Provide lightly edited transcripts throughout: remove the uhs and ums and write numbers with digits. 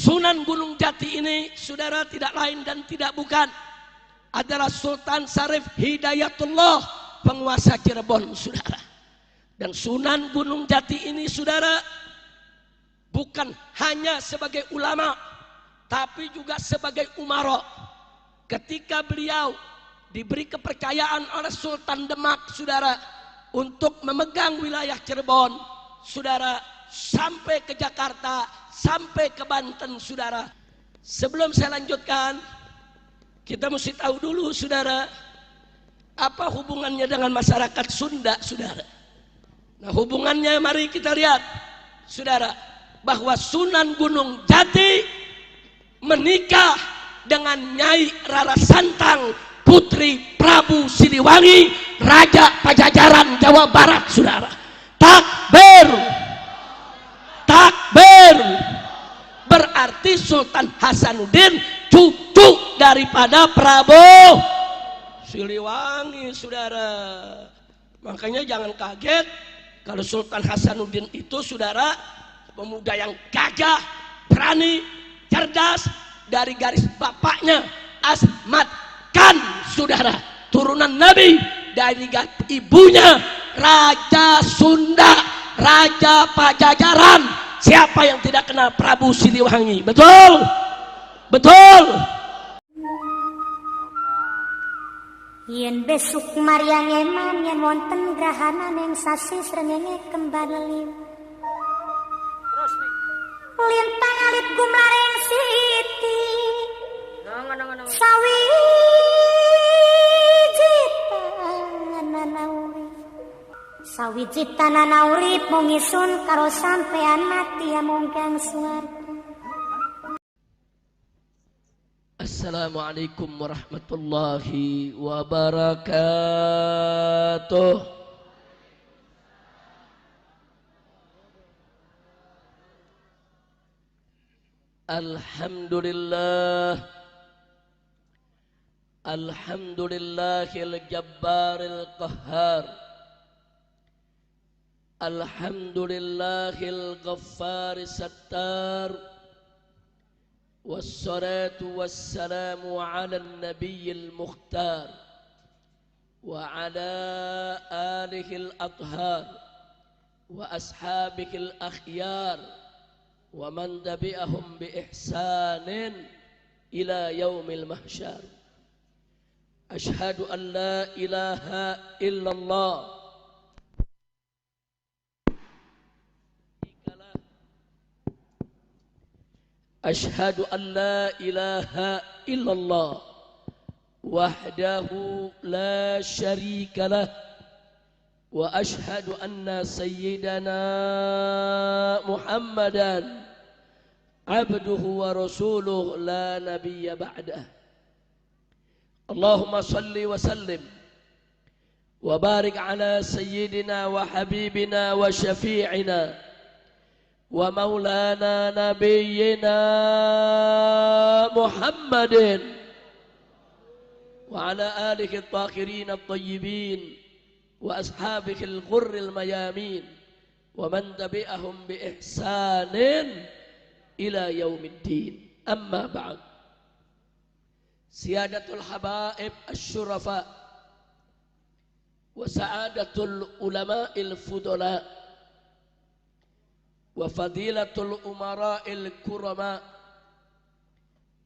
Sunan Gunung Jati ini, saudara, tidak lain dan tidak bukan adalah Sultan Syarif Hidayatullah, penguasa Cirebon, saudara. Dan Sunan Gunung Jati ini, saudara, bukan hanya sebagai ulama, tapi juga sebagai umara. Ketika beliau diberi kepercayaan oleh Sultan Demak, saudara, untuk memegang wilayah Cirebon, saudara, sampai ke Jakarta, sampai ke Banten, saudara. Sebelum saya lanjutkan, kita mesti tahu dulu, saudara, apa hubungannya dengan masyarakat Sunda, saudara. Nah, hubungannya mari kita lihat, saudara, bahwa Sunan Gunung Jati menikah dengan Nyai Rara Santang, putri Prabu Siliwangi, Raja Pajajaran Jawa Barat, saudara. Takbir, takbir. Berarti Sultan Hasanuddin cucu daripada Prabu Siliwangi, saudara. Makanya jangan kaget kalau Sultan Hasanuddin itu, saudara, pemuda yang gagah, berani, cerdas, dari garis bapaknya Asmat Khan, saudara, turunan Nabi, dari ibunya Raja Sunda, Raja Pajajaran. Siapa yang tidak kenal Prabu Siliwangi? Betul? Betul? Yen besuk Maryang eman yen wonten grahana ning sasi srengenge kembar liu. Lintang alit gumlareng siti. Sawi jitananauri. Sawi jitananauri mungisun karo sampean mati amonggang swarga. Assalamualaikum warahmatullahi wabarakatuh. Alhamdulillah, alhamdulillahil jabbaril qahhar, alhamdulillahil ghaffaris sattar, wassalatu wassalamu ala nabiyil mukhtar wa ala alihil athhar wa ashabikil akhyar wa man tabi'ahum bi ihsanin ila yaumil mahsyar. Asyhadu an la ilaha illallah asyhadu an la ilaha illallah wahdahu la syarika lah wa asyhadu anna sayyidana Muhammadan abduhu wa rasuluh la nabiyya ba'dah. Allahumma salli wa sallim wa barik ala sayyidina wa habibina wa syafi'ina wa maulana nabiyyina Muhammadin wa ala alihi at-tahirin at-tayyibin wa ashabihi al-ghurril mayamin wa man tabi'ahum bi ihsanin ila yaumiddin. Amma ba'd. Siyadatul habaib asy-syurafa wa sa'adatul ulama'il fudala wa fadilatul umara'il kurama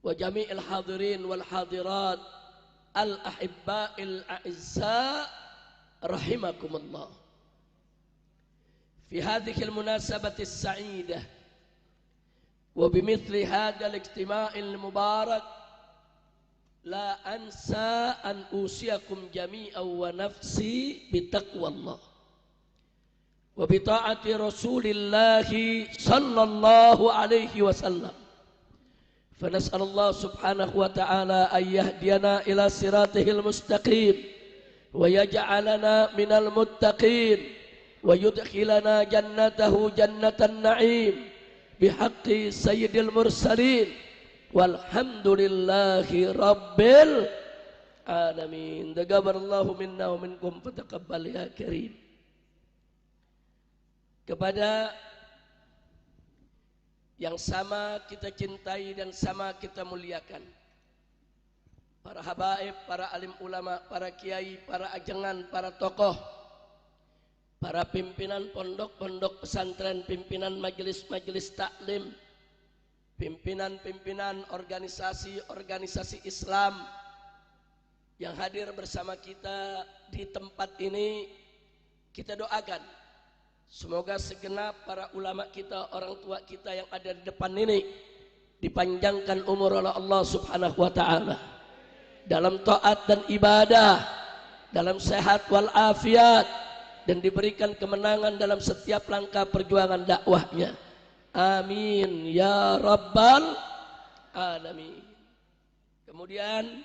wa jami'il hadirin wal hadirat al ahibba'il a'izza rahimakumullah. Fi hadhihi al munasabati as-sa'idah wa bimithli hadha al ijtima'il mubarak la ansa an usiyakum jami'an wa nafsi bitaqwallah wa bita'ati rasulillahi sallallahu alaihi wasallam. فنسأل الله سبحانه وتعالى أن يهدينا إلى صراطه المستقيم ويجعلنا من المتقين ويدخلنا جنته جنة النعيم بحق سيد المرسلين والحمد لله رب العالمين. تقبل الله منا ومنكم فتقبل يا كريم. Kepada yang sama kita cintai dan sama kita muliakan. Para habaib, para alim ulama, para kiai, para ajengan, para tokoh, para pimpinan pondok-pondok pesantren, pimpinan majelis-majelis taklim, pimpinan-pimpinan organisasi-organisasi Islam yang hadir bersama kita di tempat ini, kita doakan semoga segenap para ulama kita, orang tua kita yang ada di depan ini dipanjangkan umur oleh Allah Subhanahu wa taala dalam taat dan ibadah, dalam sehat wal afiat, dan diberikan kemenangan dalam setiap langkah perjuangan dakwahnya. Amin ya rabbal alamin. Kemudian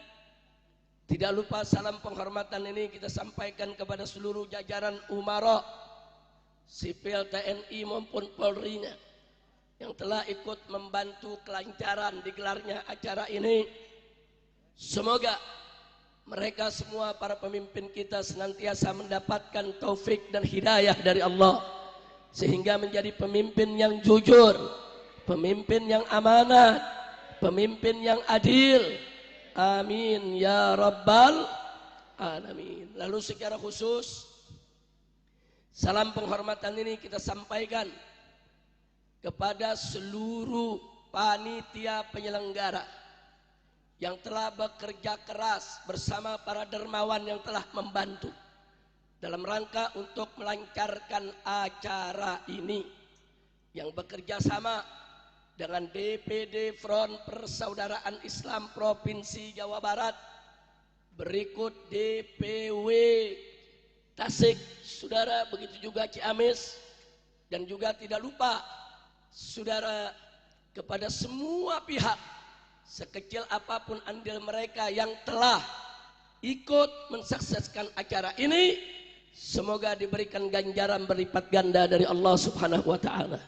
tidak lupa salam penghormatan ini kita sampaikan kepada seluruh jajaran umara sipil TNI maupun Polri-nya yang telah ikut membantu kelancaran digelarnya acara ini. Semoga mereka semua para pemimpin kita senantiasa mendapatkan taufik dan hidayah dari Allah sehingga menjadi pemimpin yang jujur, pemimpin yang amanat, pemimpin yang adil. Amin ya rabbal alamin. Lalu secara khusus salam penghormatan ini kita sampaikan kepada seluruh panitia penyelenggara yang telah bekerja keras bersama para dermawan yang telah membantu dalam rangka untuk melancarkan acara ini, yang bekerja sama dengan DPD Front Persaudaraan Islam Provinsi Jawa Barat, berikut DPW Tasik, saudara, begitu juga Ciamis, dan juga tidak lupa saudara kepada semua pihak sekecil apapun andil mereka yang telah ikut mensukseskan acara ini, semoga diberikan ganjaran berlipat ganda dari Allah Subhanahu wa taala.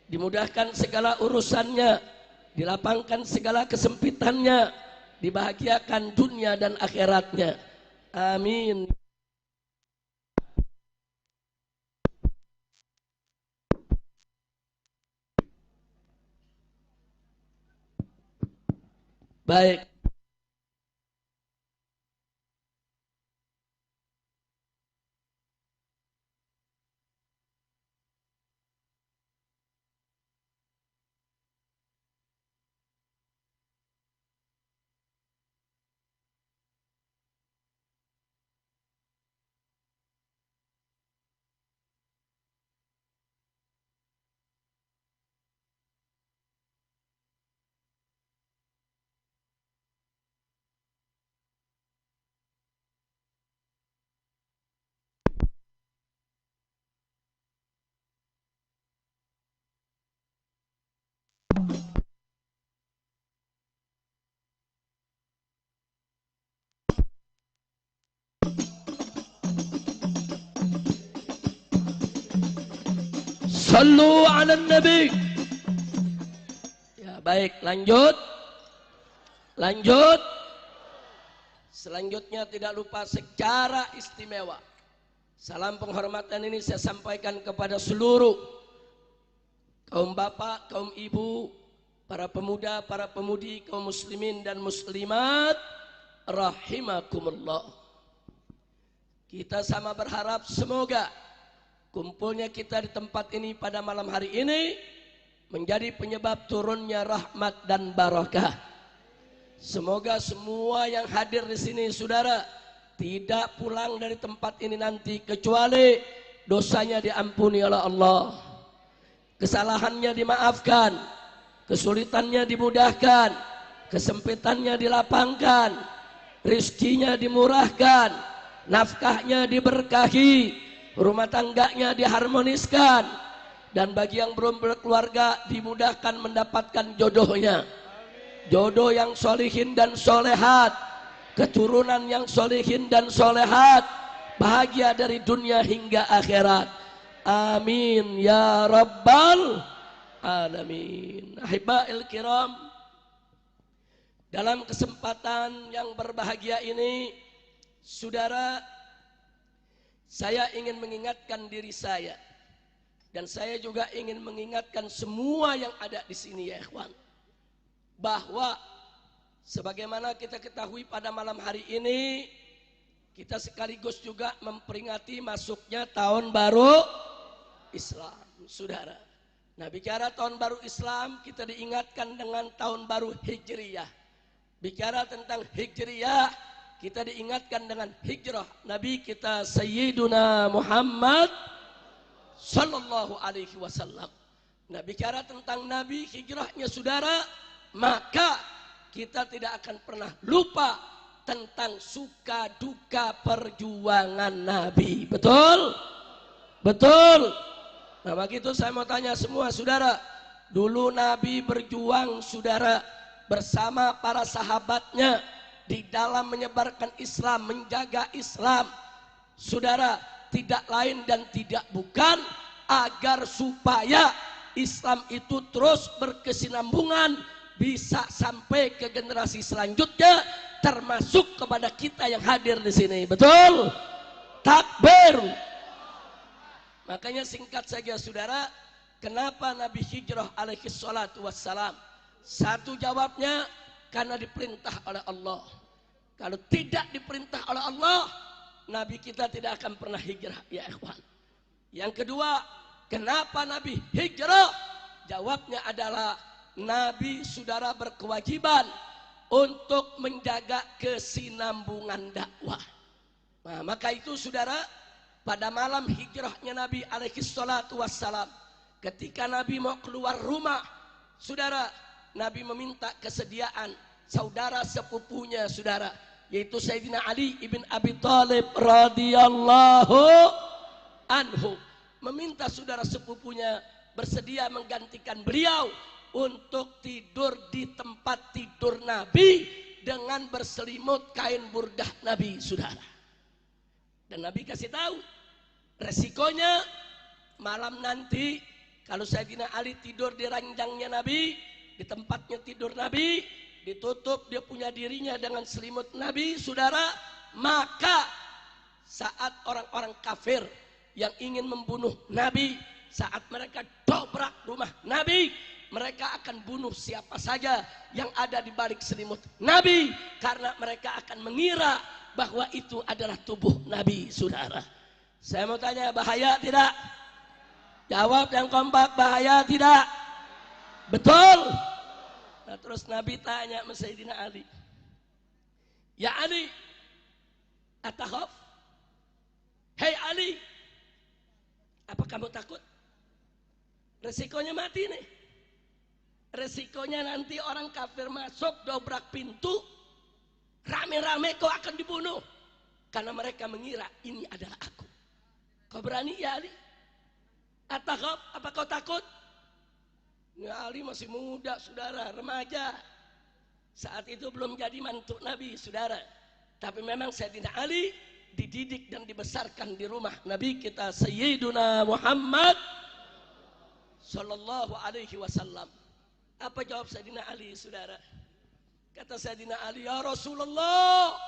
Dimudahkan segala urusannya, dilapangkan segala kesempitannya, dibahagiakan dunia dan akhiratnya. Amin. Baik. Sallu ala nabi. Ya, baik, lanjut. Selanjutnya tidak lupa secara istimewa salam penghormatan ini saya sampaikan kepada seluruh kaum bapak, kaum ibu, para pemuda, para pemudi, kaum muslimin dan muslimat rahimakumullah. Kita sama berharap semoga kumpulnya kita di tempat ini pada malam hari ini menjadi penyebab turunnya rahmat dan barakah. Semoga semua yang hadir di sini saudara tidak pulang dari tempat ini nanti kecuali dosanya diampuni oleh Allah, kesalahannya dimaafkan, kesulitannya dimudahkan, kesempitannya dilapangkan, rizkinya dimurahkan, nafkahnya diberkahi, rumah tangganya diharmoniskan, dan bagi yang belum berkeluarga dimudahkan mendapatkan jodohnya, jodoh yang solihin dan solehat, keturunan yang solihin dan solehat, bahagia dari dunia hingga akhirat. Amin ya rabbal alamin. Ahibba'il kiram, dalam kesempatan yang berbahagia ini saudara, saya ingin mengingatkan diri saya Dan saya juga ingin mengingatkan semua yang ada di sini ya ikhwan, bahwa sebagaimana kita ketahui pada malam hari ini kita sekaligus juga memperingati masuknya tahun baru Islam, saudara. Nah, bicara tahun baru Islam, kita diingatkan dengan tahun baru Hijriyah. Bicara tentang Hijriyah, kita diingatkan dengan hijrah Nabi kita Sayyiduna Muhammad Sallallahu Alaihi Wasallam. Nah, bicara tentang Nabi hijrahnya saudara, maka kita tidak akan pernah lupa tentang suka duka perjuangan Nabi. Betul? Betul? Nah, begitu saya mau tanya semua saudara. Dulu Nabi berjuang saudara bersama para sahabatnya di dalam menyebarkan Islam, menjaga Islam. Saudara, tidak lain dan tidak bukan agar supaya Islam itu terus berkesinambungan, bisa sampai ke generasi selanjutnya, termasuk kepada kita yang hadir di sini. Betul? Takbir. Makanya singkat saja saudara, kenapa Nabi hijrah alaihi salatu wassalam? Satu jawabnya karena diperintah oleh Allah. Kalau tidak diperintah oleh Allah, Nabi kita tidak akan pernah hijrah ya ikhwan. Yang kedua, kenapa Nabi hijrah? Jawabnya adalah Nabi saudara berkewajiban untuk menjaga kesinambungan dakwah. Nah, maka itu saudara, pada malam hijrahnya Nabi alaihi salatu wassalam, ketika Nabi mau keluar rumah, saudara, Nabi meminta kesediaan saudara sepupunya saudara, yaitu Sayyidina Ali ibn Abi Thalib radhiyallahu anhu, meminta saudara sepupunya bersedia menggantikan beliau untuk tidur di tempat tidur Nabi dengan berselimut kain burdah Nabi saudara. Dan Nabi kasih tahu resikonya malam nanti kalau Sayyidina Ali tidur di ranjangnya Nabi, di tempatnya tidur Nabi, ditutup dia punya dirinya dengan selimut Nabi saudara, maka saat orang-orang kafir yang ingin membunuh Nabi, saat mereka dobrak rumah Nabi, mereka akan bunuh siapa saja yang ada di balik selimut Nabi, karena mereka akan mengira bahwa itu adalah tubuh Nabi saudara. Saya mau tanya, bahaya tidak? Jawab yang kompak, bahaya tidak? Betul? Nah, terus Nabi tanya sama Sayyidina Ali, ya Ali, atakhaf? Hei Ali, apa kamu takut? Resikonya mati nih. Resikonya nanti orang kafir masuk, dobrak pintu, rame-rame kau akan dibunuh, karena mereka mengira ini adalah aku. Kau berani ya Ali? Atakhaf? Apa kau takut? Ya, Ali masih muda saudara, remaja. Saat itu belum jadi mantu Nabi saudara. Tapi memang Sayyidina Ali dididik dan dibesarkan di rumah Nabi kita Sayyiduna Muhammad Sallallahu Alaihi Wasallam. Apa jawab Sayyidina Ali saudara? Kata Sayyidina Ali, ya Rasulullah,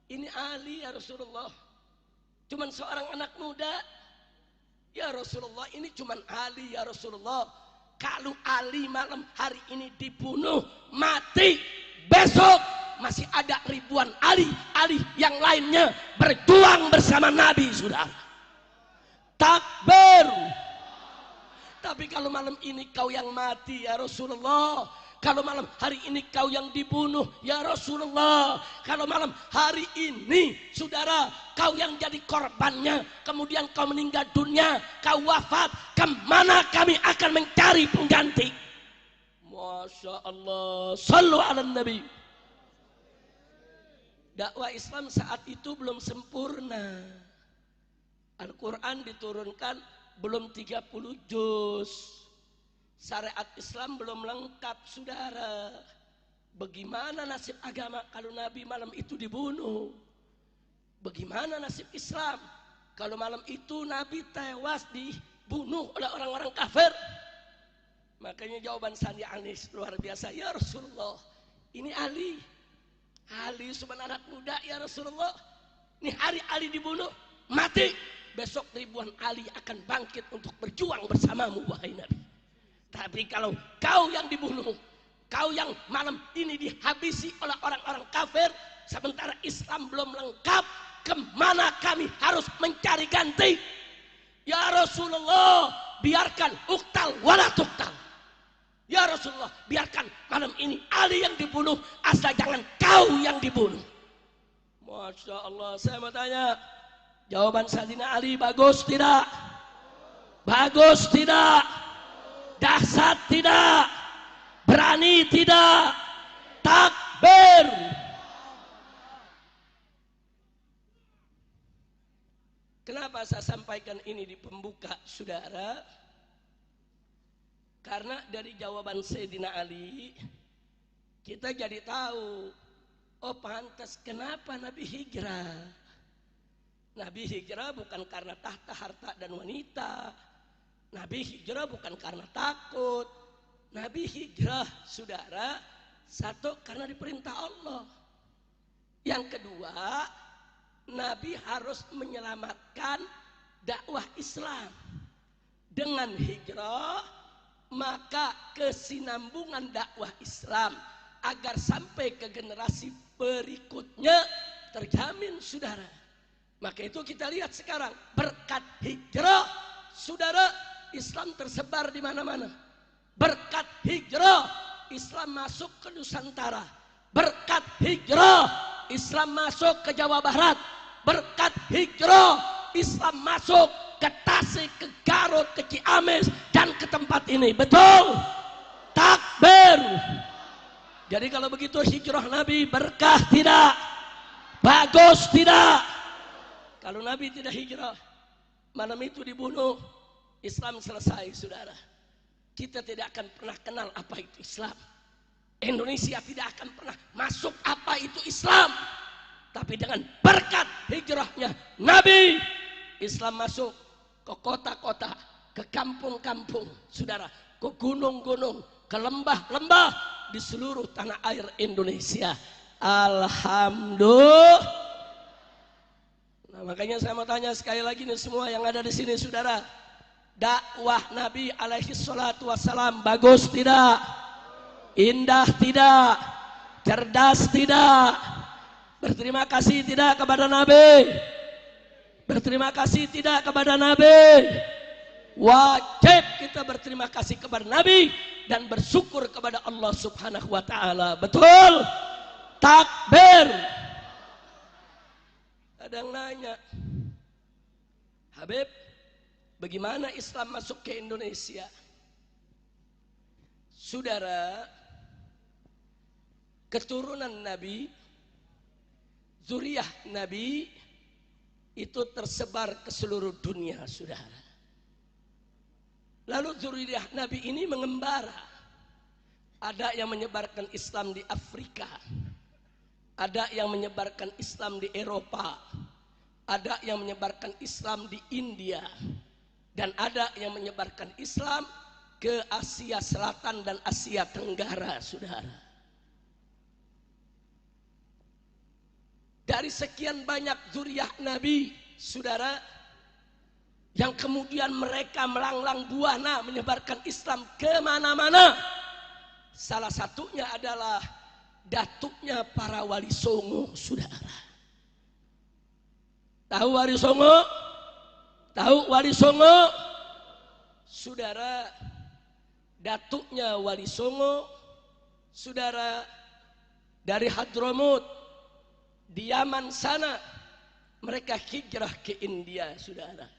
ini Ali ya Rasulullah, cuman seorang anak muda. Ya Rasulullah, ini cuman Ali ya Rasulullah. Kalau Ali malam hari ini dibunuh, mati, besok masih ada ribuan Ali yang lainnya berjuang bersama Nabi saudara. Takbir. Tapi kalau malam ini kau yang mati ya Rasulullah, kalau malam hari ini kau yang dibunuh ya Rasulullah, kalau malam hari ini saudara kau yang jadi korbannya, kemudian kau meninggal dunia, kau wafat, kemana kami akan mencari pengganti? Masya Allah, sallu ala nabi. Dakwah Islam saat itu belum sempurna. Al-Quran diturunkan belum 30 juz. Syariat Islam belum lengkap saudara. Bagaimana nasib agama kalau Nabi malam itu dibunuh? Bagaimana nasib Islam kalau malam itu Nabi tewas dibunuh oleh orang-orang kafir? Makanya jawaban Sandi Anis luar biasa. Ya Rasulullah, ini Ali cuma anak muda ya Rasulullah. Ini hari Ali dibunuh, mati, besok ribuan Ridwan Ali akan bangkit untuk berjuang bersamamu wahai Nabi. Tapi kalau kau yang dibunuh, kau yang malam ini dihabisi oleh orang-orang kafir, sementara Islam belum lengkap, kemana kami harus mencari ganti? Ya Rasulullah, biarkan uktal wala tuktal. Ya Rasulullah, biarkan malam ini Ali yang dibunuh, asal jangan kau yang dibunuh. Masya Allah, saya mau tanya, jawaban Sayyidina Ali bagus tidak? Bagus tidak? Dahsyat tidak? Berani tidak? Takbir! Kenapa saya sampaikan ini di pembuka, saudara? Karena dari jawaban Sayyidina Ali, kita jadi tahu, oh pantas kenapa Nabi hijrah. Nabi hijrah bukan karena tahta, harta, dan wanita. Nabi hijrah bukan karena takut. Nabi hijrah, saudara, satu karena diperintah Allah. Yang kedua, Nabi harus menyelamatkan dakwah Islam. Dengan hijrah, maka kesinambungan dakwah Islam agar sampai ke generasi berikutnya terjamin, saudara. Maka itu kita lihat sekarang, berkat hijrah, saudara, Islam tersebar di mana-mana. Berkat hijrah, Islam masuk ke Nusantara. Berkat hijrah, Islam masuk ke Jawa Barat. Berkat hijrah, Islam masuk ke Tasik, ke Garut, ke Ciamis, dan ke tempat ini. Betul? Takbir! Jadi kalau begitu hijrah Nabi berkah tidak? Bagus tidak? Kalau Nabi tidak hijrah, malam itu dibunuh, Islam selesai, saudara. Kita tidak akan pernah kenal apa itu Islam. Indonesia tidak akan pernah masuk apa itu Islam. Tapi dengan berkat hijrahnya Nabi, Islam masuk ke kota-kota, ke kampung-kampung, saudara, ke gunung-gunung, ke lembah-lembah di seluruh tanah air Indonesia. Alhamdulillah. Nah, makanya saya mau tanya sekali lagi nih semua yang ada di sini, saudara. Dakwah Nabi alaihi salatu wassalam bagus tidak? Indah tidak? Cerdas tidak? Berterima kasih tidak kepada Nabi? Berterima kasih tidak kepada Nabi? Wajib kita berterima kasih kepada Nabi dan bersyukur kepada Allah Subhanahu wa taala. Betul? Takbir. Ada yang nanya, Habib, bagaimana Islam masuk ke Indonesia? Saudara, keturunan Nabi, zuriyah Nabi itu tersebar ke seluruh dunia, saudara. Lalu zuriyah Nabi ini mengembara. Ada yang menyebarkan Islam di Afrika, ada yang menyebarkan Islam di Eropa, ada yang menyebarkan Islam di India, dan ada yang menyebarkan Islam ke Asia Selatan dan Asia Tenggara, saudara. Dari sekian banyak zuriyah Nabi, saudara, yang kemudian mereka melanglang buana menyebarkan Islam kemana-mana, salah satunya adalah datuknya para wali songo, saudara. Tahu wali songo? Tahu wali songo? Saudara, datuknya wali songo, saudara, dari Hadramut di Yaman sana, mereka hijrah ke India, saudara.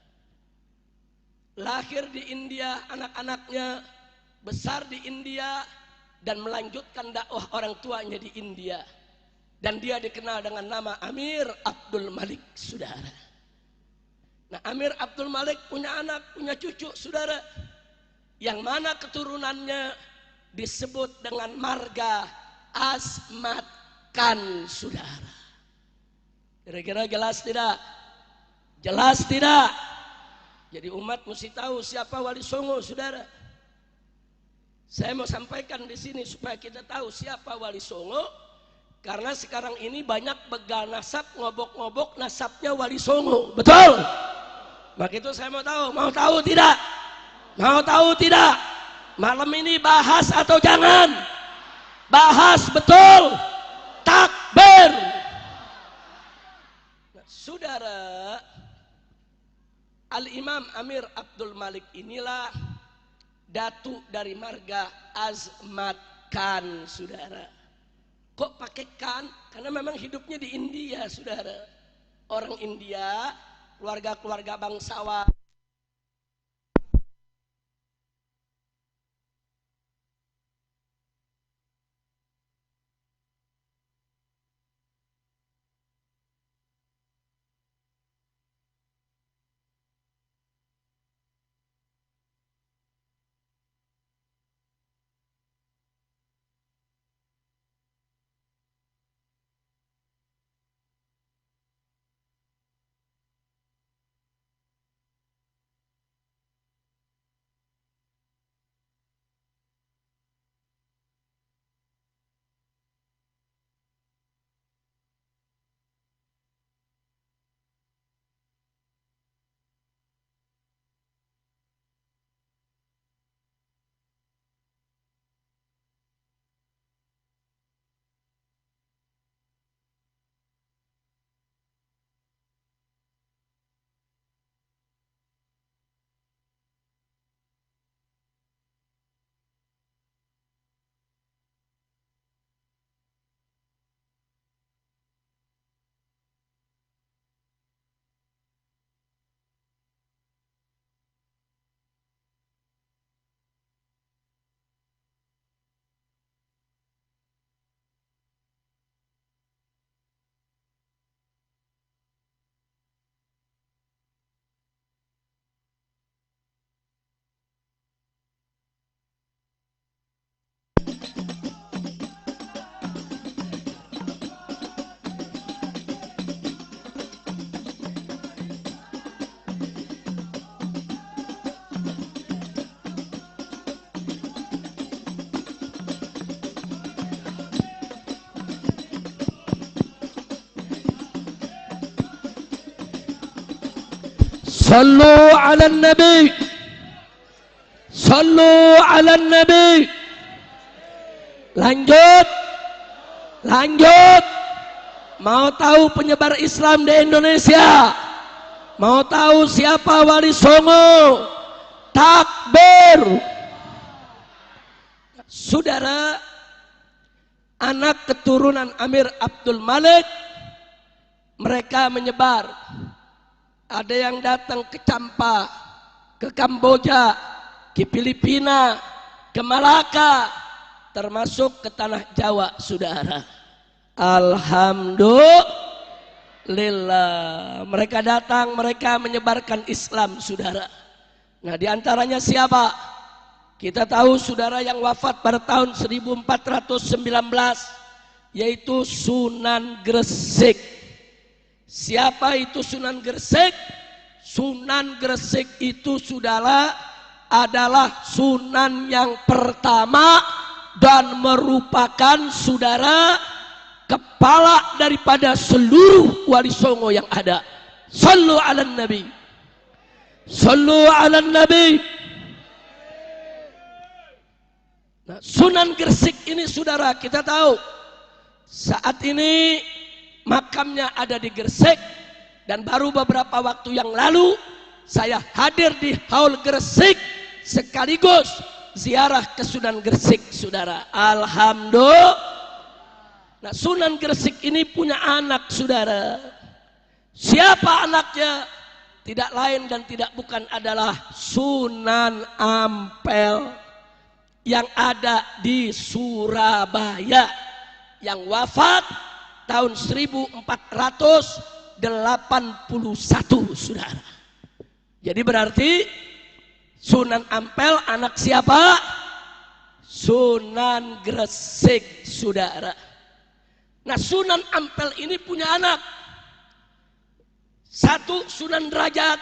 Lahir di India, anak-anaknya besar di India, dan melanjutkan dakwah orang tuanya di India. Dan dia dikenal dengan nama Amir Abdul Malik, saudara. Nah, Amir Abdul Malik punya anak, punya cucu, saudara, yang mana keturunannya disebut dengan marga Asmat Khan, saudara. Kira-kira jelas tidak? Jelas tidak? Jadi umat mesti tahu siapa wali songo, saudara. Saya mau sampaikan di sini supaya kita tahu siapa wali songo, karena sekarang ini banyak begal nasab, ngobok-ngobok nasabnya wali songo. Betul? Maka itu saya mau tahu tidak? Mau tahu tidak? Malam ini bahas atau jangan? Bahas betul. Takbir. Nah, saudara, Al-Imam Amir Abdul Malik inilah datu dari marga Azmat Khan, saudara. Kok pakai Khan? Karena memang hidupnya di India, saudara. Orang India, keluarga-keluarga bangsawan. Sallu ala nabi. Sallu ala nabi. Lanjut. Lanjut. Mau tahu penyebar Islam di Indonesia? Mau tahu siapa Wali Songo? Takbir. Saudara, anak keturunan Amir Abdul Malik, mereka menyebar. Ada yang datang ke Champa, ke Kamboja, ke Filipina, ke Malaka, termasuk ke tanah Jawa, saudara. Alhamdulillah. Mereka datang, mereka menyebarkan Islam, saudara. Nah, diantaranya siapa? Kita tahu saudara yang wafat pada tahun 1419, yaitu Sunan Gresik. Siapa itu Sunan Gresik? Sunan Gresik itu saudara adalah sunan yang pertama dan merupakan saudara kepala daripada seluruh Wali Songo yang ada. Sallu ala nabi. Sallu ala nabi. Nah, Sunan Gresik ini saudara, kita tahu saat ini makamnya ada di Gresik, dan baru beberapa waktu yang lalu saya hadir di Haul Gresik sekaligus ziarah ke Sunan Gresik, saudara. Alhamdulillah. Nah, Sunan Gresik ini punya anak, saudara. Siapa anaknya? Tidak lain dan tidak bukan adalah Sunan Ampel yang ada di Surabaya, yang wafat tahun 1481, saudara. Jadi berarti Sunan Ampel anak siapa? Sunan Gresik, saudara. Nah, Sunan Ampel ini punya anak. Satu Sunan Derajat,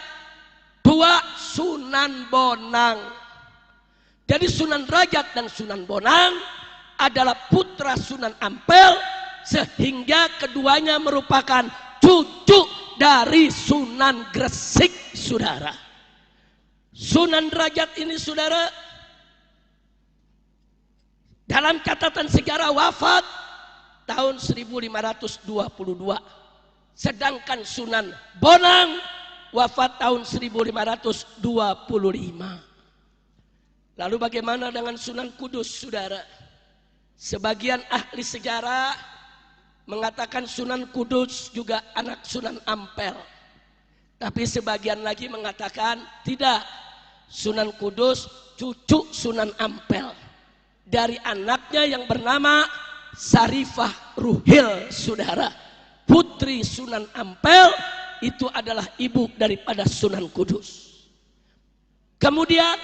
dua Sunan Bonang. Jadi Sunan Derajat dan Sunan Bonang adalah putra Sunan Ampel, sehingga keduanya merupakan cucu dari Sunan Gresik, saudara. Sunan Derajat ini, saudara, dalam catatan sejarah wafat tahun 1522. Sedangkan Sunan Bonang wafat tahun 1525. Lalu bagaimana dengan Sunan Kudus, saudara? Sebagian ahli sejarah mengatakan Sunan Kudus juga anak Sunan Ampel. Tapi sebagian lagi mengatakan tidak. Sunan Kudus cucu Sunan Ampel. Dari anaknya yang bernama Sarifah Ruhil, saudara. Putri Sunan Ampel itu adalah ibu daripada Sunan Kudus. Kemudian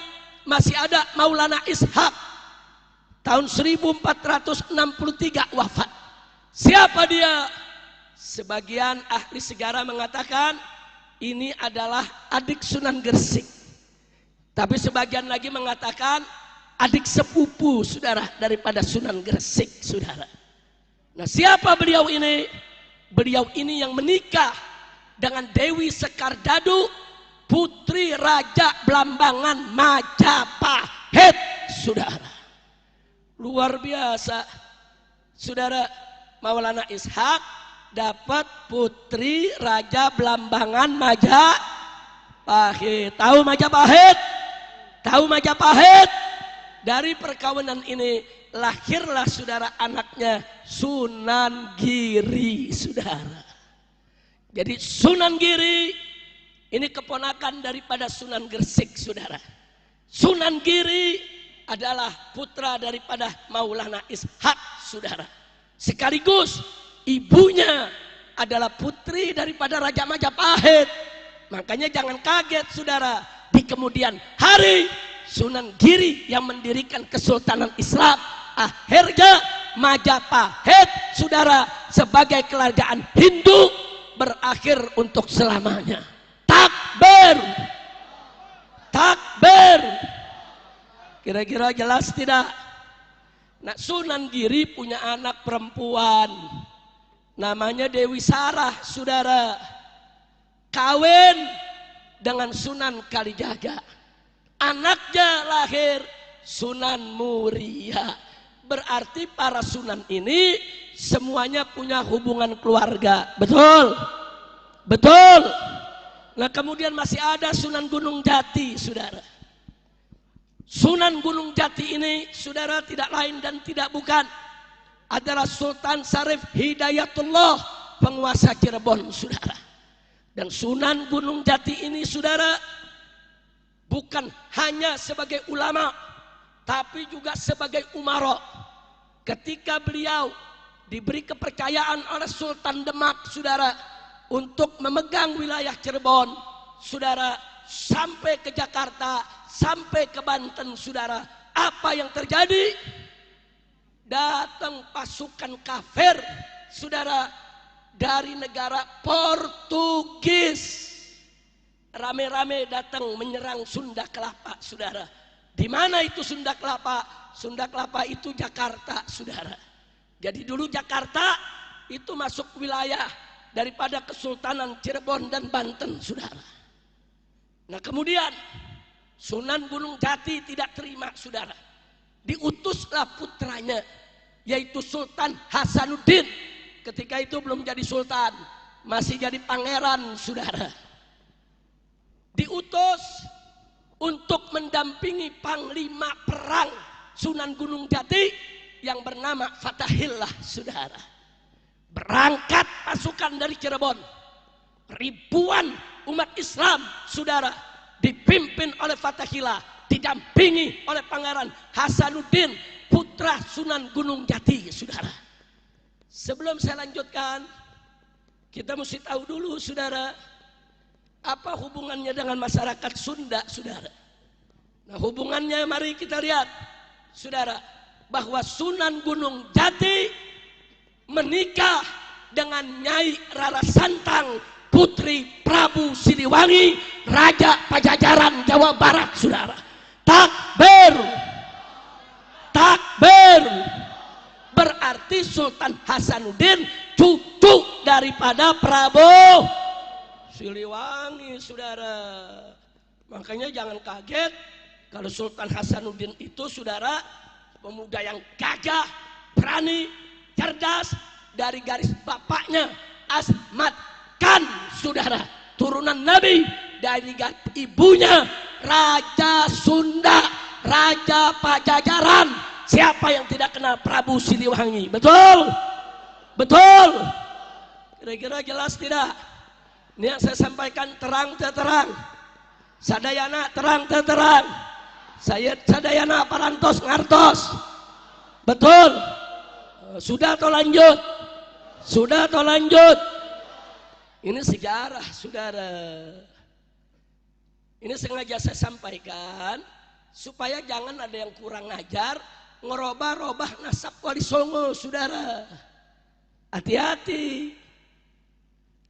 masih ada Maulana Ishak. Tahun 1463 wafat. Siapa dia? Sebagian ahli sejarah mengatakan ini adalah adik Sunan Gresik. Tapi sebagian lagi mengatakan adik sepupu, saudara, daripada Sunan Gresik, saudara. Nah, siapa beliau ini? Beliau ini yang menikah dengan Dewi Sekardadu, putri Raja Blambangan Majapahit, saudara. Luar biasa, saudara. Maulana Ishak dapat putri Raja Blambangan Majapahit. Tahu Majapahit? Tahu Majapahit? Dari perkawinan ini lahirlah, saudara, anaknya Sunan Giri, saudara. Jadi Sunan Giri ini keponakan daripada Sunan Gresik, saudara. Sunan Giri adalah putra daripada Maulana Ishak, saudara. Sekaligus ibunya adalah putri daripada Raja Majapahit. Makanya jangan kaget, saudara, di kemudian hari Sunan Giri yang mendirikan Kesultanan Islam, akhirnya Majapahit, saudara, sebagai kerajaan Hindu berakhir untuk selamanya. Takbir, takbir. Kira-kira jelas tidak? Nah, Sunan Giri punya anak perempuan, namanya Dewi Sarah, saudara. Kawin dengan Sunan Kalijaga. Anaknya lahir Sunan Muria. Berarti para sunan ini semuanya punya hubungan keluarga. Betul? Betul. Nah, kemudian masih ada Sunan Gunung Jati, saudara. Sunan Gunung Jati ini, saudara, tidak lain dan tidak bukan adalah Sultan Syarif Hidayatullah, penguasa Cirebon, saudara. Dan Sunan Gunung Jati ini, saudara, bukan hanya sebagai ulama, tapi juga sebagai umara. Ketika beliau diberi kepercayaan oleh Sultan Demak, saudara, untuk memegang wilayah Cirebon, saudara, sampai ke Jakarta, sampai ke Banten, saudara, apa yang terjadi? Datang pasukan kafir, saudara, dari negara Portugis, rame-rame datang menyerang Sunda Kelapa, saudara. Di mana itu Sunda Kelapa? Sunda Kelapa itu Jakarta, saudara. Jadi dulu Jakarta itu masuk wilayah daripada Kesultanan Cirebon dan Banten, saudara. Nah, kemudian Sunan Gunung Jati tidak terima, saudara. Diutuslah putranya, yaitu Sultan Hasanuddin. Ketika itu belum jadi sultan, masih jadi pangeran, saudara. Diutus untuk mendampingi panglima perang Sunan Gunung Jati yang bernama Fatahillah, saudara. Berangkat pasukan dari Cirebon, ribuan umat Islam, saudara, dipimpin oleh Fatahillah, didampingi oleh Pangeran Hasanuddin, putra Sunan Gunung Jati, saudara. Sebelum saya lanjutkan, kita mesti tahu dulu, saudara, apa hubungannya dengan masyarakat Sunda, saudara. Nah, hubungannya mari kita lihat, saudara, bahwa Sunan Gunung Jati menikah dengan Nyai Rara Santang, putri Prabu Siliwangi, Raja Pajajaran Jawa Barat, saudara. Takbir, takbir. Berarti Sultan Hasanuddin cucu daripada Prabu Siliwangi, saudara. Makanya jangan kaget kalau Sultan Hasanuddin itu, saudara, pemuda yang gagah, berani, cerdas, dari garis bapaknya Asmat Khan, saudara, turunan Nabi, dari ibunya Raja Sunda, Raja Pajajaran. Siapa yang tidak kenal Prabu Siliwangi? Betul? Betul? Kira-kira jelas tidak? Ini yang saya sampaikan terang terang. Sadayana terang terang. Saya sadayana parantos ngartos. Betul? Sudah atau lanjut? Sudah atau lanjut? Ini sejarah, saudara. Ini sengaja saya sampaikan supaya jangan ada yang kurang ajar ngerobah-robah nasab Wali Songo, saudara. Hati-hati.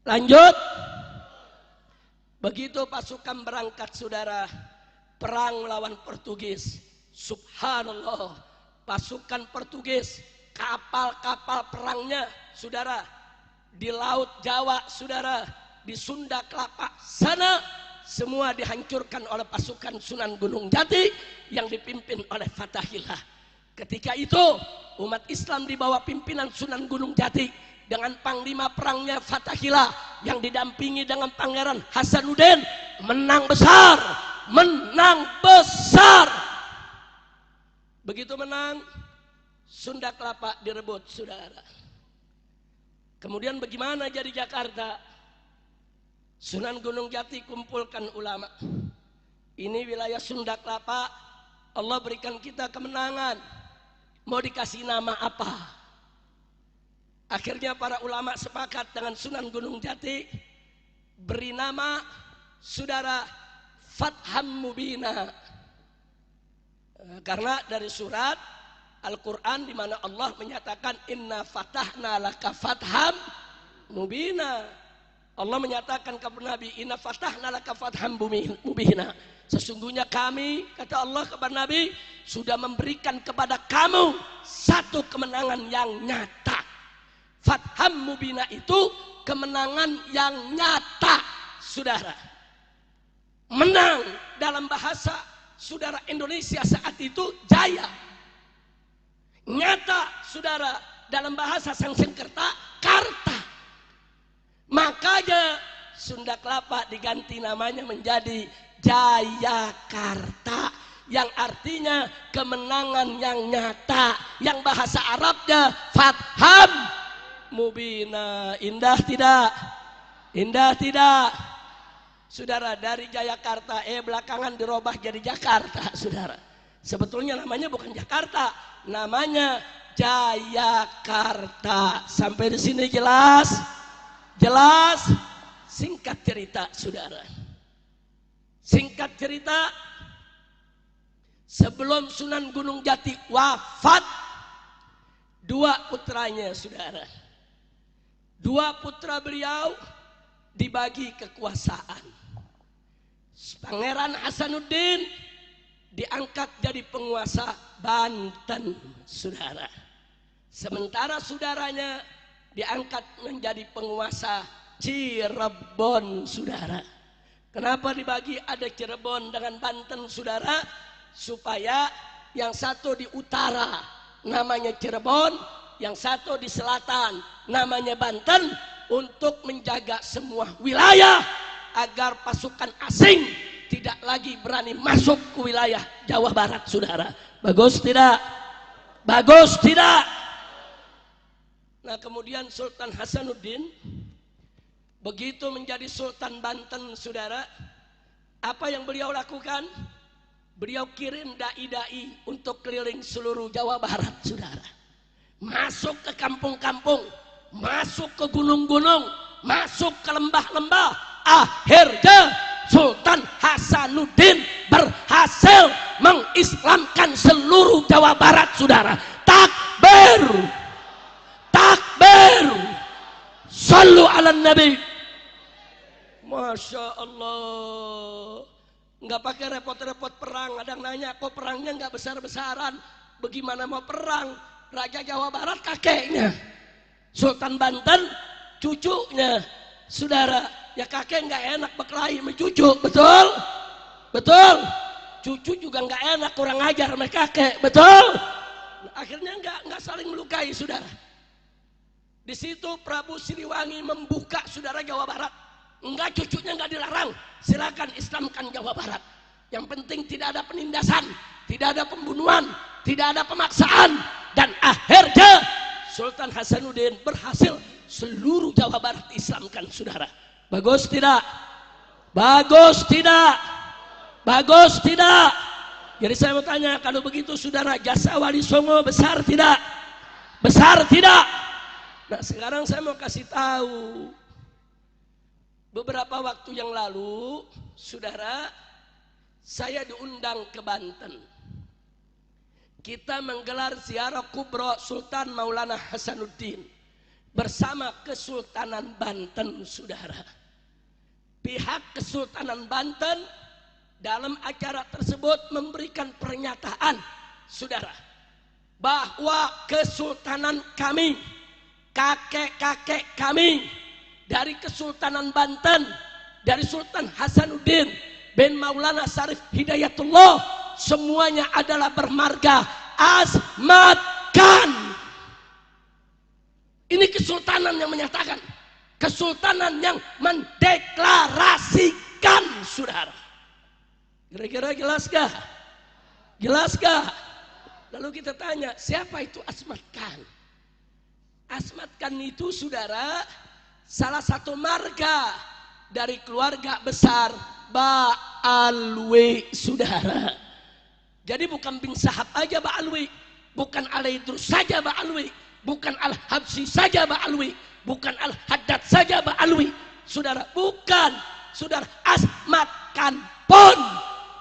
Lanjut. Begitu pasukan berangkat, saudara, perang melawan Portugis. Subhanallah, pasukan Portugis, kapal-kapal perangnya, saudara, di Laut Jawa, saudara, di Sunda Kelapa sana, semua dihancurkan oleh pasukan Sunan Gunung Jati yang dipimpin oleh Fathahillah. Ketika itu umat Islam di bawah pimpinan Sunan Gunung Jati dengan panglima perangnya Fathahillah yang didampingi dengan Pangeran Hasanuddin menang besar, menang besar. Begitu menang, Sunda Kelapa direbut, saudara. Kemudian bagaimana jadi Jakarta? Sunan Gunung Jati kumpulkan ulama. Ini wilayah Sunda Kelapa, Allah berikan kita kemenangan. Mau dikasih nama apa? Akhirnya para ulama sepakat dengan Sunan Gunung Jati, beri nama, saudara, Fatham Mubina. Karena dari surat Al-Quran di mana Allah menyatakan inna fatahna laka fatham mubina. Allah menyatakan kepada Nabi, inna fatahna laka fatham mubina. Sesungguhnya kami, kata Allah kepada Nabi, sudah memberikan kepada kamu satu kemenangan yang nyata. Fatham Mubina itu kemenangan yang nyata, saudara. Menang dalam bahasa saudara Indonesia saat itu jaya. Nyata, saudara, dalam bahasa Sanskerta Karta. Makanya Sunda Kelapa diganti namanya menjadi Jayakarta, yang artinya kemenangan yang nyata, yang bahasa Arabnya Fatham Mubina. Indah tidak? Indah tidak? Saudara, dari Jayakarta belakangan dirubah jadi Jakarta, saudara. Sebetulnya namanya bukan Jakarta, namanya Jayakarta. Sampai di sini jelas? Jelas? Singkat cerita, saudara. Singkat cerita, sebelum Sunan Gunung Jati wafat, dua putranya, saudara. Dua putra beliau dibagi kekuasaan. Pangeran Hasanuddin diangkat jadi penguasa Banten, saudara. Sementara saudaranya diangkat menjadi penguasa Cirebon, saudara. Kenapa dibagi ada Cirebon dengan Banten, saudara? Supaya yang satu di utara namanya Cirebon, yang satu di selatan namanya Banten, untuk menjaga semua wilayah agar pasukan asing tidak lagi berani masuk ke wilayah Jawa Barat, saudara. Bagus tidak? Bagus tidak? Nah, kemudian Sultan Hasanuddin begitu menjadi Sultan Banten, saudara, apa yang beliau lakukan? Beliau kirim dai-dai untuk keliling seluruh Jawa Barat, saudara. Masuk ke kampung-kampung, masuk ke gunung-gunung, masuk ke lembah-lembah. Akhirnya Sultan Hasanuddin berhasil mengislamkan seluruh Jawa Barat, saudara. Takbir, takbir, sallu ala nabi. Masya Allah. Nggak pakai repot-repot perang. Ada yang nanya, kok perangnya nggak besar-besaran? Bagaimana mau perang? Raja Jawa Barat kakeknya, Sultan Banten cucunya, saudara. ya kakek nggak enak berkelahi sama cucu, betul? Betul? Cucu juga nggak enak kurang ajar sama kakek, betul? Nah, akhirnya nggak saling melukai, saudara. Di situ Prabu Siliwangi membuka, saudara, Jawa Barat. Enggak, cucunya nggak dilarang, silakan Islamkan Jawa Barat. Yang penting tidak ada penindasan, tidak ada pembunuhan, tidak ada pemaksaan. Dan akhirnya Sultan Hasanuddin berhasil seluruh Jawa Barat Islamkan, saudara. Bagus tidak? Bagus tidak? Bagus tidak? Jadi saya mau tanya, kalau begitu saudara, jasa Wali Songo besar tidak? Besar tidak? Nah sekarang saya mau kasih tahu. Beberapa waktu yang lalu, saudara, saya diundang ke Banten. Kita menggelar ziarah kubra Sultan Maulana Hasanuddin bersama Kesultanan Banten, saudara. Pihak Kesultanan Banten dalam acara tersebut memberikan pernyataan, saudara, bahwa kesultanan kami, kakek-kakek kami dari Kesultanan Banten, dari Sultan Hasanuddin bin Maulana Syarif Hidayatullah, semuanya adalah bermarga Asmat Khan. Ini kesultanan yang menyatakan, kesultanan yang mendeklarasikan, saudara. Kira-kira jelas gak? Jelas gak? Lalu kita tanya, siapa itu Asmat Khan? Asmat Khan itu, saudara, salah satu marga dari keluarga besar Ba'alwi, saudara. Jadi bukan bin Sahab aja Ba'alwi, bukan Al-Idrus saja Ba'alwi, bukan Al-Habsyi saja Ba'alwi, bukan Al-Haddad saja Ba'alwi, saudara. Bukan, saudara. Asmat Khan pun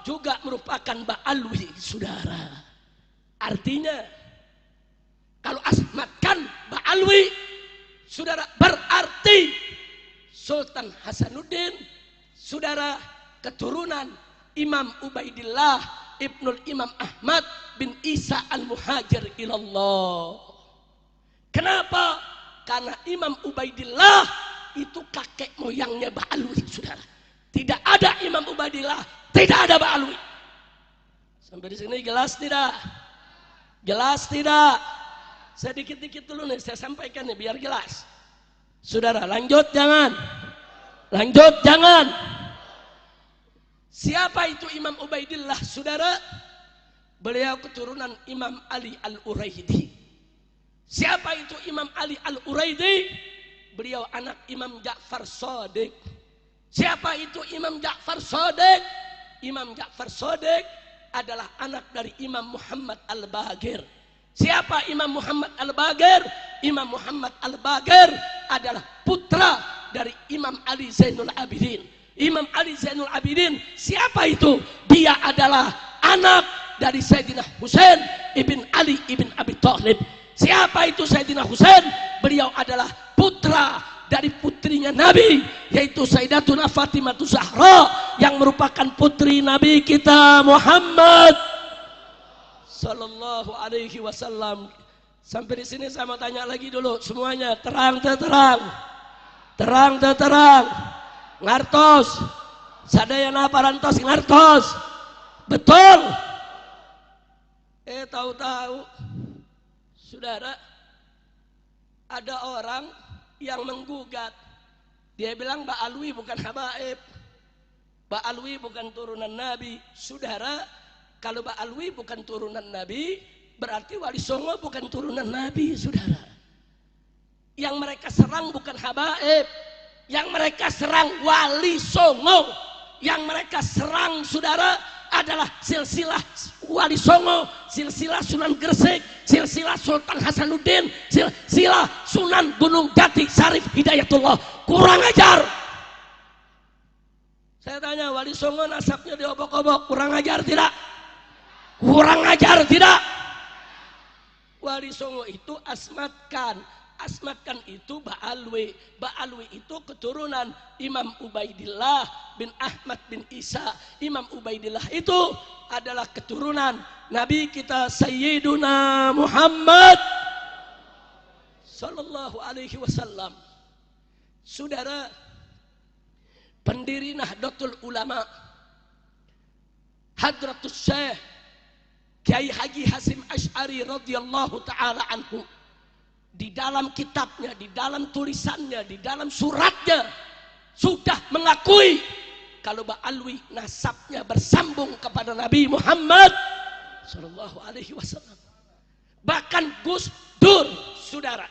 juga merupakan Ba'alwi, saudara. Artinya kalau Asmat Khan Ba'alwi, saudara, berarti Sultan Hasanuddin, saudara, keturunan Imam Ubaidillah Ibnul Imam Ahmad bin Isa Al-Muhajir ilallah. Kenapa? Karena Imam Ubaidillah itu kakek moyangnya Ba'alwi, saudara. Tidak ada Imam Ubaidillah, tidak ada Ba'alwi. Sampai di sini jelas tidak? Jelas tidak? Saya dikit-dikit dulu nih, saya sampaikan nih biar jelas. Saudara, lanjut jangan? Lanjut jangan? Siapa itu Imam Ubaidillah, saudara? Beliau keturunan Imam Ali Al-Uraidi. Siapa itu Imam Ali Al-Uraidi? Beliau anak Imam Ja'far Shadiq. Siapa itu Imam Ja'far Shadiq? Imam Ja'far Shadiq adalah anak dari Imam Muhammad Al-Baqir. Siapa Imam Muhammad Al-Baqir? Imam Muhammad Al-Baqir adalah putra dari Imam Ali Zainul Abidin. Imam Ali Zainul Abidin siapa itu? Dia adalah anak dari Sayyidina Husain ibn Ali ibn Abi Thalib. Siapa itu Sayyidina Husain? Beliau adalah putra dari putrinya Nabi, yaitu Sayyidatuna Fatimah Zahra, yang merupakan putri Nabi kita Muhammad Sallallahu Alaihi Wasallam. Sampai di sini saya mau tanya lagi dulu semuanya, terang terang, terang terang, ngartos, sadayana parantos ngartos, betul? Tahu-tahu, saudara, ada orang yang menggugat. Dia bilang Ba'alwi bukan habaib, Ba'alwi bukan turunan Nabi. Saudara, kalau Ba'alwi bukan turunan Nabi, berarti Wali Songo bukan turunan Nabi, saudara. Yang mereka serang bukan habaib, yang mereka serang Wali Songo, yang mereka serang, saudara, adalah silsilah Wali Songo, silsilah Sunan Gresik, silsilah Sultan Hasanuddin, silsilah Sunan Gunung Jati Syarif Hidayatullah. Kurang ajar. Saya tanya, Wali Songo nasabnya diobok-obok, kurang ajar tidak? Kurang ajar tidak? Wali Songo itu Asmat Khan. Asmat Khan itu Ba'alwi. Ba'alwi itu keturunan Imam Ubaidillah bin Ahmad bin Isa. Imam Ubaidillah itu adalah keturunan Nabi kita Sayyiduna Muhammad Sallallahu Alaihi Wasallam. Saudara, pendiri Nahdlatul Ulama, Hadratus Syekh Kiai Haji Hasyim Asy'ari radhiyallahu taala anhu, di dalam kitabnya, di dalam tulisannya, di dalam suratnya sudah mengakui kalau Ba'alwi nasabnya bersambung kepada Nabi Muhammad sallallahu alaihi wasallam. Bahkan Gus Dur, saudara,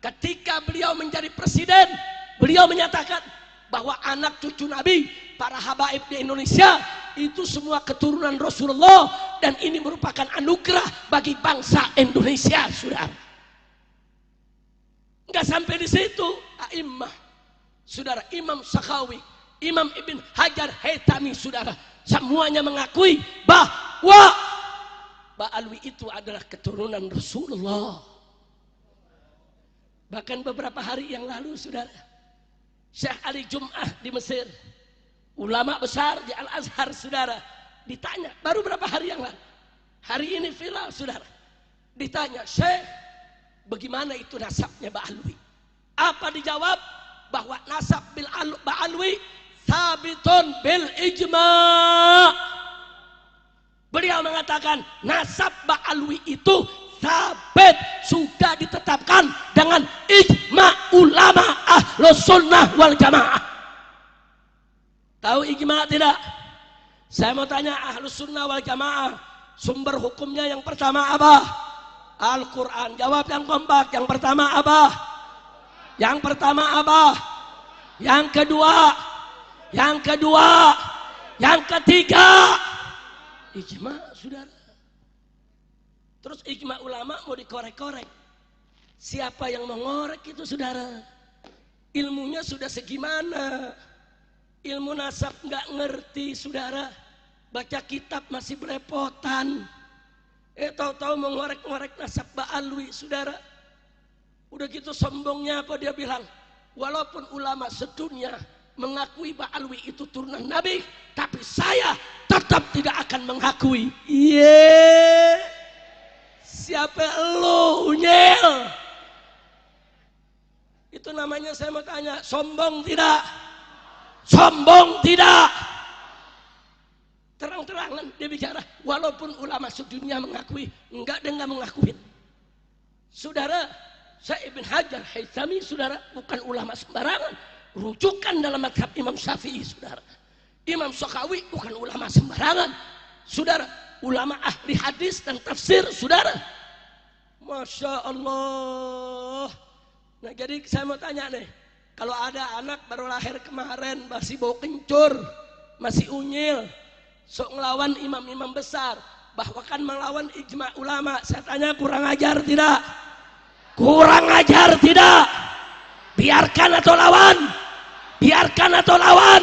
ketika beliau menjadi presiden, beliau menyatakan bahwa anak cucu Nabi, para habaib di Indonesia itu semua keturunan Rasulullah, dan ini merupakan anugerah bagi bangsa Indonesia, saudara. Enggak sampai di situ, a'immah, saudara, Imam Sakhawi, Imam Ibn Hajar Haytami, saudara, semuanya mengakui bahwa Ba'alwi itu adalah keturunan Rasulullah. Bahkan beberapa hari yang lalu, saudara, Syekh Ali Jum'ah di Mesir, ulama besar di Al-Azhar, saudara, ditanya baru berapa hari yang lalu, hari ini viral, saudara, ditanya, Syekh, bagaimana itu nasabnya Ba'alwi? Apa dijawab? Bahwa nasab Ba'alwi sabitun bil ijma'. Beliau mengatakan nasab Ba'alwi itu sabit, sudah ditetapkan dengan ijma' ulama Ahlus Sunnah wal Jamaah. Tahu ijma' tidak? Saya mau tanya, Ahlus Sunnah wal Jamaah sumber hukumnya yang pertama apa? Al-Quran. Jawab yang kompak. Yang pertama apa? Yang pertama apa? Yang kedua? Yang kedua? Yang ketiga? Ijma', saudara. Terus ijma' ulama mau dikorek-korek. Siapa yang mengorek itu, saudara? Ilmunya sudah segimana? Ilmu nasab nggak ngerti, saudara. Baca kitab masih belepotan. Tahu-tahu mengorek-ngorek nasab Ba'alwi, saudara. Udah gitu sombongnya apa dia bilang? Walaupun ulama sedunia mengakui Ba'alwi itu turunan Nabi, tapi saya tetap tidak akan mengakui. Iya. Siapa lu, nyel? Itu namanya, saya mau tanya, sombong tidak? Sombong tidak? Terang-terangan dia bicara, walaupun ulama sedunia mengakui, enggak, dia enggak mengakuin. Saudara, saya Ibn Hajar Haytami, saudara, bukan ulama sembarangan, rujukan dalam mazhab Imam Syafi'i, saudara. Imam Sakhawi bukan ulama sembarangan, saudara, ulama ahli hadis dan tafsir, saudara. Masya Allah. Nah, jadi saya mau tanya nih, kalau ada anak baru lahir kemarin masih bau kencur, masih unyil, sok ngelawan imam-imam besar, bahkan melawan ijma' ulama, saya tanya, kurang ajar tidak? Kurang ajar tidak? Biarkan atau lawan? Biarkan atau lawan?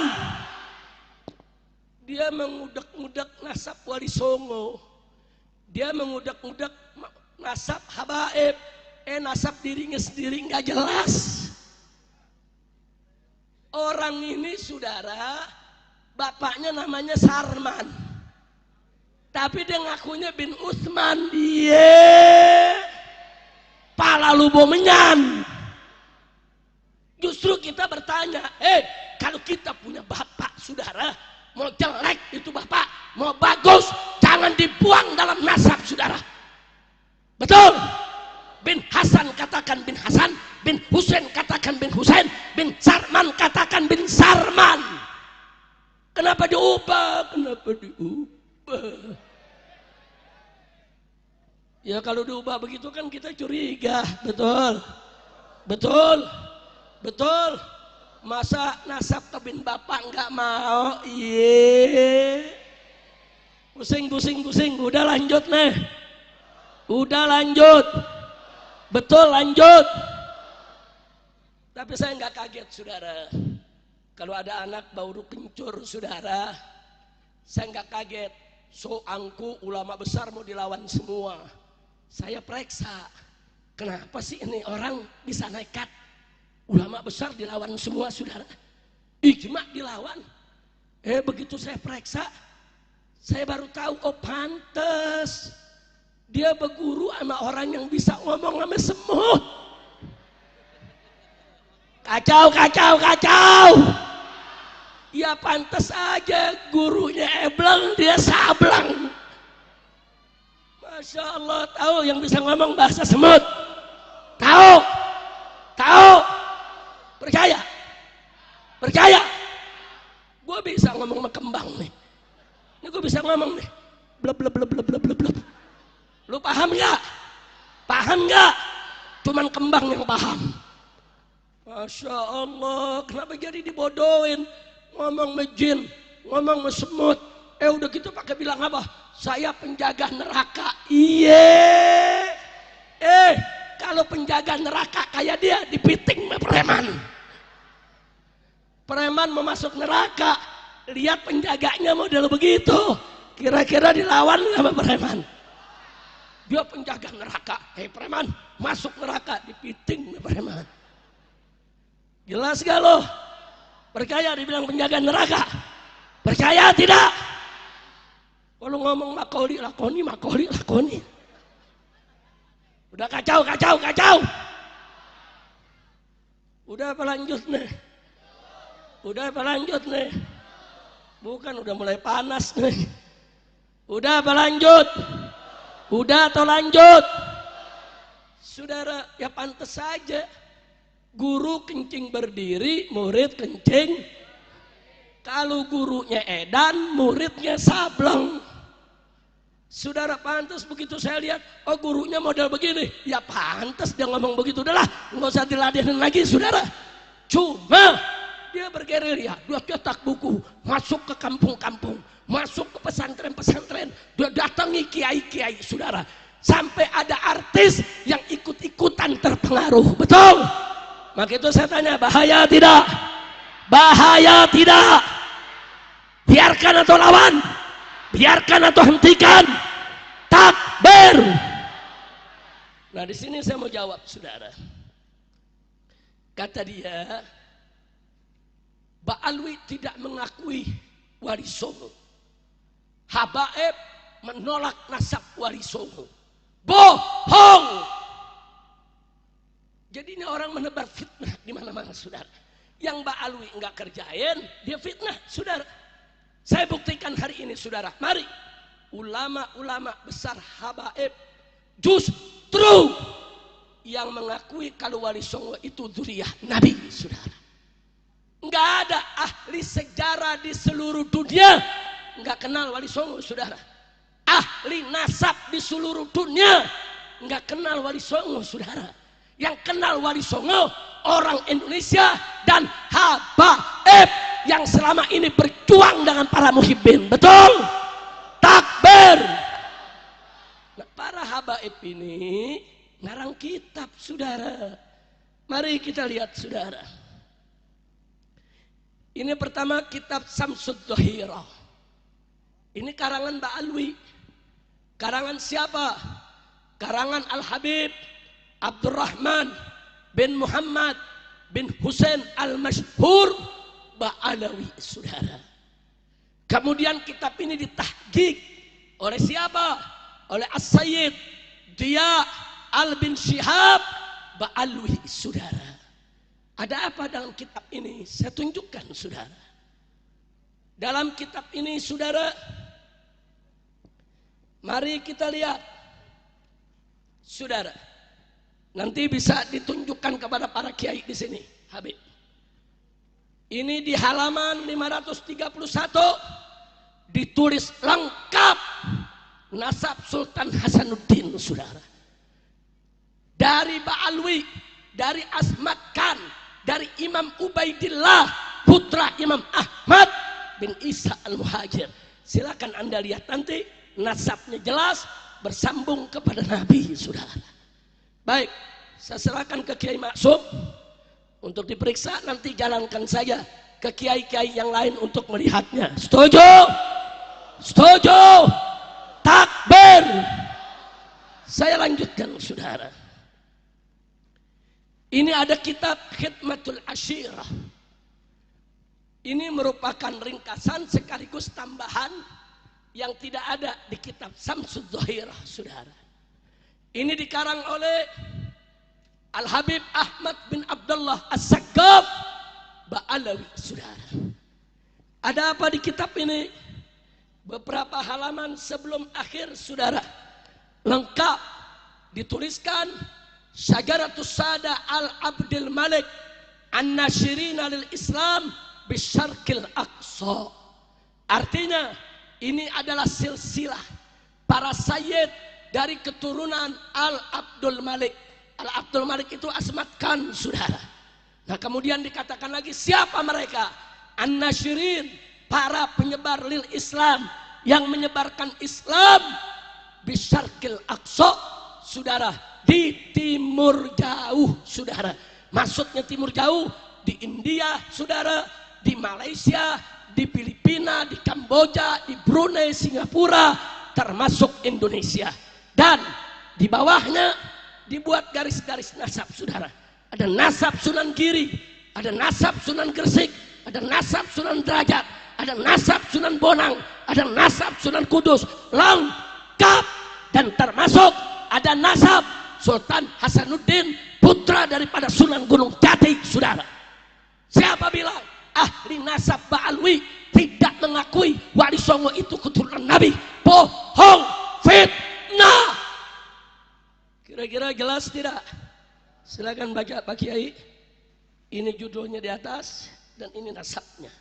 Dia mengudak-udak nasab Wali Songo, dia mengudak-udak nasab habaib, nasab dirinya sendiri nggak jelas. Orang ini, saudara, bapaknya namanya Sarman, tapi dia ngakunya bin Utsman. Dia pala lubo menyan. Justru kita bertanya, kalau kita punya bapak, saudara, mau jelek itu bapak, mau bagus, jangan dibuang dalam nasab, saudara. Betul? Bin Hasan katakan bin Hasan, bin Husain katakan bin Husain, bin Sarman katakan bin Sarman. Kenapa diubah? Kenapa diubah? Ya kalau diubah begitu kan kita curiga, betul? Betul? Betul? Masa nasab ke bin bapak nggak mau? Iya. Pusing. Udah lanjut nih. Udah lanjut. Betul, lanjut. Tapi saya nggak kaget, saudara. Kalau ada anak baru kencur, saudara, saya nggak kaget. So angku ulama besar mau dilawan semua. Saya periksa, kenapa sih ini orang bisa nekat? Ulama besar dilawan semua, saudara. Ijma' dilawan. Begitu saya periksa, saya baru tahu, oh pantes dia berguru sama orang yang bisa ngomong sama semut. Kacau. Ya pantas aja gurunya ebleng, dia sableng. Masya Allah, tahu yang bisa ngomong bahasa semut? Tahu? Tahu? Percaya? Percaya? Gue bisa ngomong sama kembang nih. Ini gue bisa ngomong nih. Bleb bleb bleb bleb bleb bleb bleb. Lu paham nggak? Paham nggak? Cuman kembang yang paham. Masya Allah, kenapa jadi dibodohin? Ngomong mejin, ngomong mesemut. Udah gitu pakai bilang apa? Saya penjaga neraka. Iya. Kalau penjaga neraka kayak dia dipiting sama preman. Preman mau masuk neraka, lihat penjaganya model begitu. Kira-kira dilawan sama preman. Dia penjaga neraka. Preman masuk neraka, dipiting sama preman. Jelas gak lo? Percaya dibilang penjaga neraka? Percaya tidak? Kalau ngomong makoli lakoni, makoli lakoni. Udah kacau. Udah apa lanjut nih? Udah apa lanjut nih? Bukan, udah mulai panas nih. Udah apa lanjut? Udah atau lanjut? Saudara, ya pantas saja. Guru kencing berdiri, murid kencing. Kalau gurunya edan, muridnya sableng. Saudara, pantas begitu saya lihat, oh gurunya model begini. Ya pantas dia ngomong begitu. Udahlah, nggak usah diladenin lagi, saudara. Cuma dia bergerilya, dia cetak buku, masuk ke kampung-kampung, masuk ke pesantren-pesantren, dia datangi kiai-kiai, saudara. Sampai ada artis yang ikut-ikutan terpengaruh. Betul? Maka itu saya tanya, bahaya tidak? Bahaya tidak? Biarkan atau lawan? Biarkan atau hentikan? Takbir. Nah, di sini saya mau jawab, saudara. Kata dia, Ba'alwi tidak mengakui Wali Songo. Habaib menolak nasab Wali Songo. Bohong. Jadi ini orang menebar fitnah di mana-mana, saudara. Yang Ba'alwi enggak kerjain, dia fitnah, saudara. Saya buktikan hari ini, saudara. Mari, ulama-ulama besar habaib justru yang mengakui kalau Wali Songo itu dzurriyyah Nabi, saudara. Enggak ada ahli sejarah di seluruh dunia enggak kenal Wali Songo, saudara. Ahli nasab di seluruh dunia enggak kenal Wali Songo, saudara. Yang kenal Wali Songo orang Indonesia dan habaib yang selama ini berjuang dengan para muhibbin. Betul? Takbir. Nah, para habaib ini ngarang kitab, saudara. Mari kita lihat, saudara. Ini pertama kitab Samsud Dhahirah. Ini karangan Ba'alwi. Karangan siapa? Karangan Al-Habib Abdurrahman bin Muhammad bin Husain Al-Mashhur Ba'alawi, saudara. Kemudian kitab ini ditahqiq oleh siapa? Oleh As-Sayyid Diya Al-bin Syihab Ba'alwi, saudara. Ada apa dalam kitab ini? Saya tunjukkan, saudara. Dalam kitab ini, saudara, mari kita lihat, saudara. Nanti bisa ditunjukkan kepada para kiai di sini, Habib. Ini di halaman 531 ditulis lengkap nasab Sultan Hasanuddin, saudara. Dari Ba'alwi, dari Asmat Khan, dari Imam Ubaidillah, putra Imam Ahmad bin Isa Al-Muhajir. Silakan Anda lihat nanti, nasabnya jelas, bersambung kepada Nabi, saudara. Baik, saya serahkan ke Kiai Maksum untuk diperiksa, nanti jalankan saja ke kiai-kiai yang lain untuk melihatnya. Setuju? Setuju? Takbir. Saya lanjutkan, saudara. Ini ada kitab Khidmatul Ashirah. Ini merupakan ringkasan sekaligus tambahan yang tidak ada di kitab Samsud Dhahirah, saudara. Ini dikarang oleh Al-Habib Ahmad bin Abdullah As-Saqqaf Ba'alawi, saudara. Ada apa di kitab ini? Beberapa halaman sebelum akhir saudara, lengkap dituliskan Syajaratus Sada Al-Abdul Malik An-Nashirina lil Islam Bisyarqil Aqsa. Artinya ini adalah silsilah para sayyid dari keturunan Al-Abdul Malik. Al-Abdul Malik itu Asmat Khan saudara. Nah kemudian dikatakan lagi siapa mereka? An-Nashirin, para penyebar lil Islam, yang menyebarkan Islam Bisyarqil Aqsa saudara, di timur jauh saudara. Maksudnya timur jauh di India saudara, di Malaysia, di Filipina, di Kamboja, di Brunei, Singapura, termasuk Indonesia. Dan di bawahnya dibuat garis-garis nasab saudara. Ada nasab Sunan Giri, ada nasab Sunan Gresik, ada nasab Sunan Derajat, ada nasab Sunan Bonang, ada nasab Sunan Kudus, lengkap. Dan termasuk ada nasab Sultan Hasanuddin, putra daripada Sunan Gunung Jati saudara. Siapa bilang ahli nasab Ba'alwi tidak mengakui Wali Songo itu keturunan Nabi? Bohong, fitnah. Kira-kira jelas tidak? Silakan baca Pak Kiai. Ini judulnya di atas dan ini nasabnya.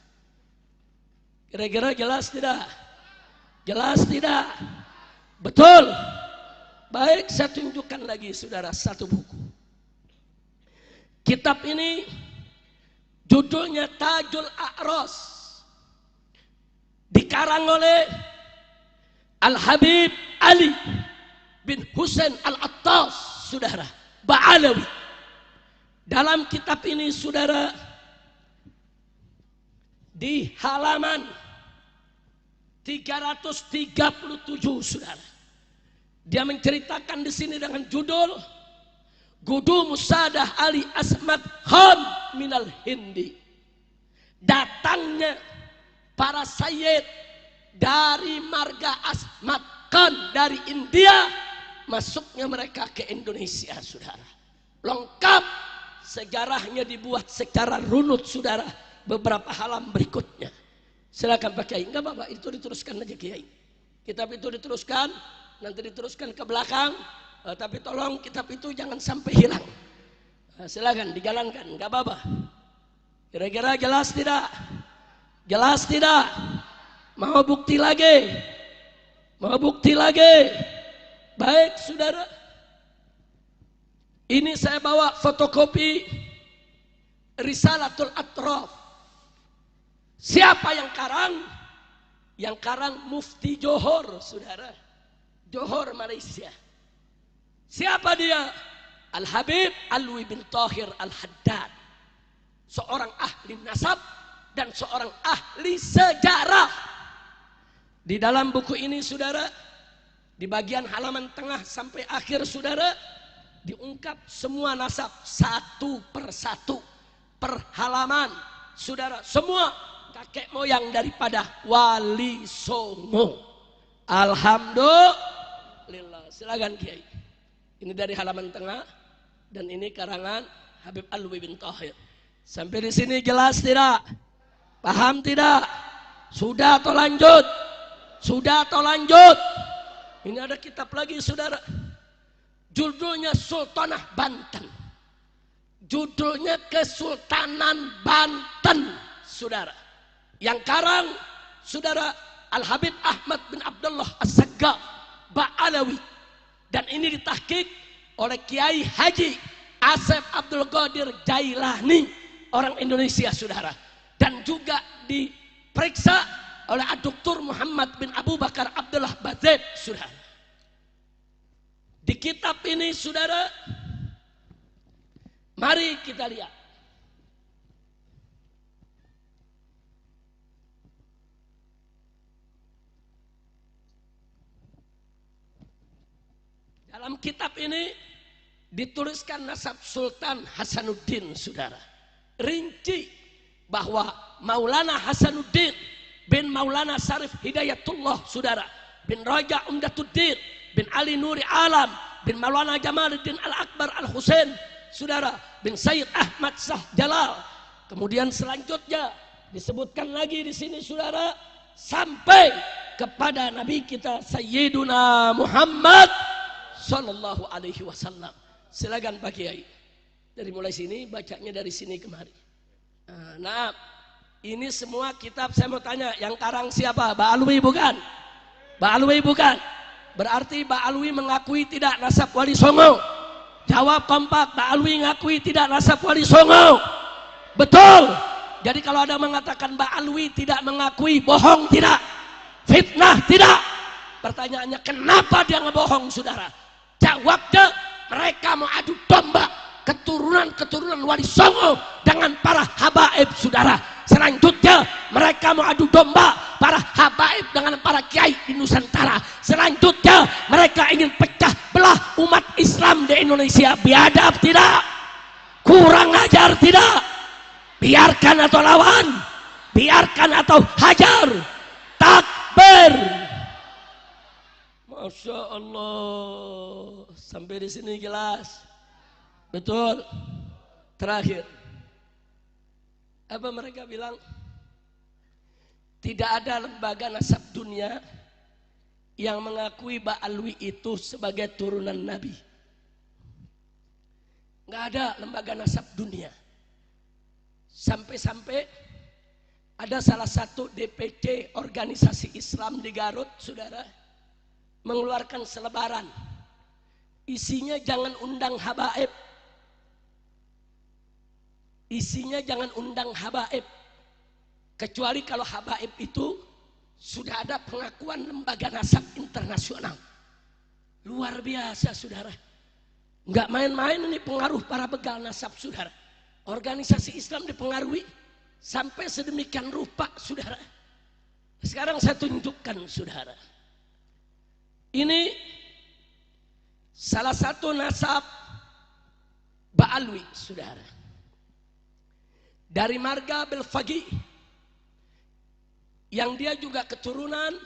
Kira-kira jelas tidak? Jelas tidak? Betul. Baik, saya tunjukkan lagi saudara satu buku. Kitab ini judulnya Tajul A'ros, dikarang oleh Al-Habib Ali bin Husain Al-Attas saudara, Ba'alawi. Dalam kitab ini saudara, di halaman 337 saudara, dia menceritakan di sini dengan judul Gudu Musadah Ali Asmat Khan minal Hindi. Datangnya para sayyid dari marga Asmat Khan dari India, masuknya mereka ke Indonesia saudara. Lengkap sejarahnya dibuat secara runut saudara, beberapa halaman berikutnya. Silakan Pak Kiai. Enggak apa-apa, itu diteruskan aja Kiai. Kitab itu diteruskan, nanti diteruskan ke belakang, tapi tolong kitab itu jangan sampai hilang. Silakan dijalankan, enggak apa-apa. Kira-kira jelas tidak? Jelas tidak? Mau bukti lagi? Mau bukti lagi? Baik saudara, ini saya bawa fotokopi Risalatul Atraf. Siapa yang karang? Yang karang Mufti Johor saudara, Johor Malaysia. Siapa dia? Al-Habib Alwi bin Tahir Al-Haddad, seorang ahli nasab dan seorang ahli sejarah. Di dalam buku ini saudara, di bagian halaman tengah sampai akhir saudara, diungkap semua nasab satu persatu per halaman saudara, semua kakek moyang daripada Wali Songo. Alhamdulillah. Silakan Kiai. Ini dari halaman tengah dan ini karangan Habib Alwi bin Tahir. Sampai di sini jelas tidak? Paham tidak? Sudah atau lanjut? Sudah atau lanjut? Ini ada kitab lagi saudara, judulnya Sultanah Banten. Judulnya Kesultanan Banten saudara. Yang karang saudara Al-Habib Ahmad bin Abdullah As-Saggaf Ba'alawi. Dan ini ditahqiq oleh Kiai Haji Asep Abdul Qadir Jailani, orang Indonesia saudara. Dan juga diperiksa oleh Dr. Muhammad bin Abu Bakar Abdullah Bazid saudara. Di kitab ini saudara, mari kita lihat. Dalam kitab ini dituliskan nasab Sultan Hasanuddin saudara. Rinci bahwa Maulana Hasanuddin bin Maulana Sarif Hidayatullah saudara, bin Raja Umdatuddin bin Ali Nuri Alam bin Maulana Jamaluddin Al-Akbar Al-Husain saudara, bin Sayyid Ahmad Shah Jalal. Kemudian selanjutnya Disebutkan lagi di sini saudara, sampai kepada Nabi kita Sayyiduna Muhammad Sallallahu Alaihi Wasallam. Silakan Pak Kiai. Dari mulai sini, bacanya dari sini kemari. Nah, ini semua kitab saya mau tanya, yang karang siapa? Ba'alwi bukan? Ba'alwi bukan? Berarti Ba'alwi mengakui tidak nasab Wali Songo. Jawab kompak, Ba'alwi mengakui tidak nasab Wali Songo. Betul. Jadi kalau ada mengatakan Ba'alwi tidak mengakui, bohong tidak? Fitnah tidak? Pertanyaannya kenapa dia ngebohong saudara? Jawabnya mereka mau adu domba keturunan Wali Songo dengan para habaib saudara. Selanjutnya mereka mau adu domba para habaib dengan para kiai di Nusantara. Selanjutnya mereka ingin pecah belah umat Islam di Indonesia. Biadab tidak? Kurang ajar tidak? Biarkan atau lawan? Biarkan atau hajar? Takbir. Masya Allah. Sampai di sini jelas. Betul. Terakhir, apa mereka bilang? Tidak ada lembaga nasab dunia yang mengakui Ba'alwi itu sebagai turunan Nabi. Nggak ada lembaga nasab dunia. Sampai-sampai ada salah satu DPC organisasi Islam di Garut, saudara, mengeluarkan selebaran. Isinya jangan undang habaib. Isinya jangan undang habaib. Kecuali kalau habaib itu sudah ada pengakuan lembaga nasab internasional. Luar biasa saudara. Nggak main-main ini pengaruh para begal nasab saudara. Organisasi Islam dipengaruhi sampai sedemikian rupa saudara. Sekarang saya tunjukkan saudara. Ini salah satu nasab Ba'alwi saudara. Dari marga Belfagi, yang dia juga keturunan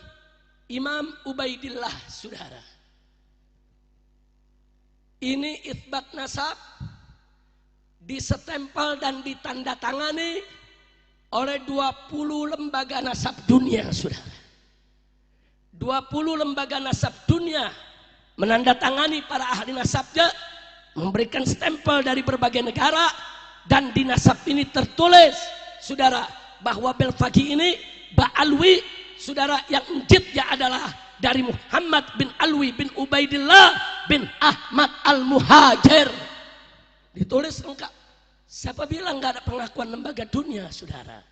Imam Ubaidillah saudara. Ini itsbat nasab disetempel dan ditandatangani oleh 20 lembaga nasab dunia saudara. 20 lembaga nasab dunia menandatangani para ahli nasabnya, memberikan stempel dari berbagai negara. Dan di nasab ini tertulis saudara bahwa Belfagi ini Ba'alwi saudara, yang njitnya adalah dari Muhammad bin Alwi bin Ubaidillah bin Ahmad al-Muhajir. Ditulis lengkap. Siapa bilang nggak ada pengakuan lembaga dunia saudara?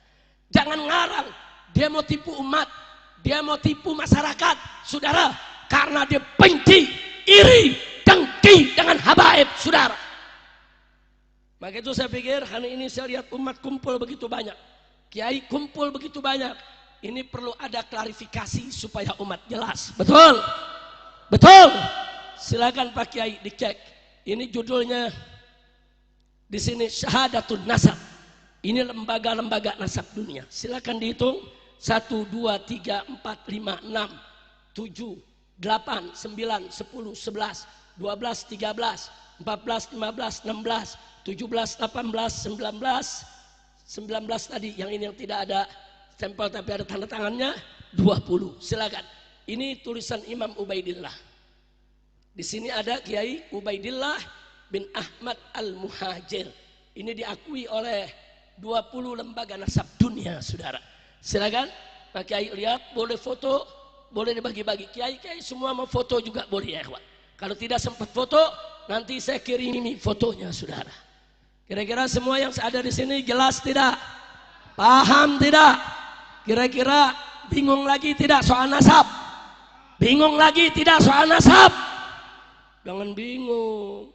Jangan ngarang. Dia mau tipu umat, dia mau tipu masyarakat saudara, karena dia benci, iri, dengki dengan habaib saudara. Maka itu saya pikir hari ini saya lihat umat kumpul begitu banyak, kiai kumpul begitu banyak. Ini perlu ada klarifikasi supaya umat jelas. Betul? Betul? Silakan Pak Kiai dicek. Ini judulnya di sini Syahadatun Nasab. Ini lembaga-lembaga nasab dunia. Silakan dihitung 1, 2, 3, 4, 5, 6, 7, 8, 9, 10, 11, 12, 13, 14, 15, 16, 17, 18, 19 tadi, yang ini yang tidak ada stempel tapi ada tanda tangannya 20. Silakan. Ini tulisan Imam Ubaidillah. Di sini ada Kiai Ubaidillah bin Ahmad al-Muhajir. Ini diakui oleh 20 lembaga nasab dunia, saudara. Silakan Pak Kiai lihat, boleh foto, boleh dibagi-bagi. Kiai semua mau foto juga boleh ya, kawan. Kalau tidak sempat foto, nanti saya kirimi fotonya, saudara. Kira-kira semua yang ada di sini jelas tidak? Paham tidak? Kira-kira bingung lagi tidak soal nasab? Bingung lagi tidak soal nasab? Jangan bingung.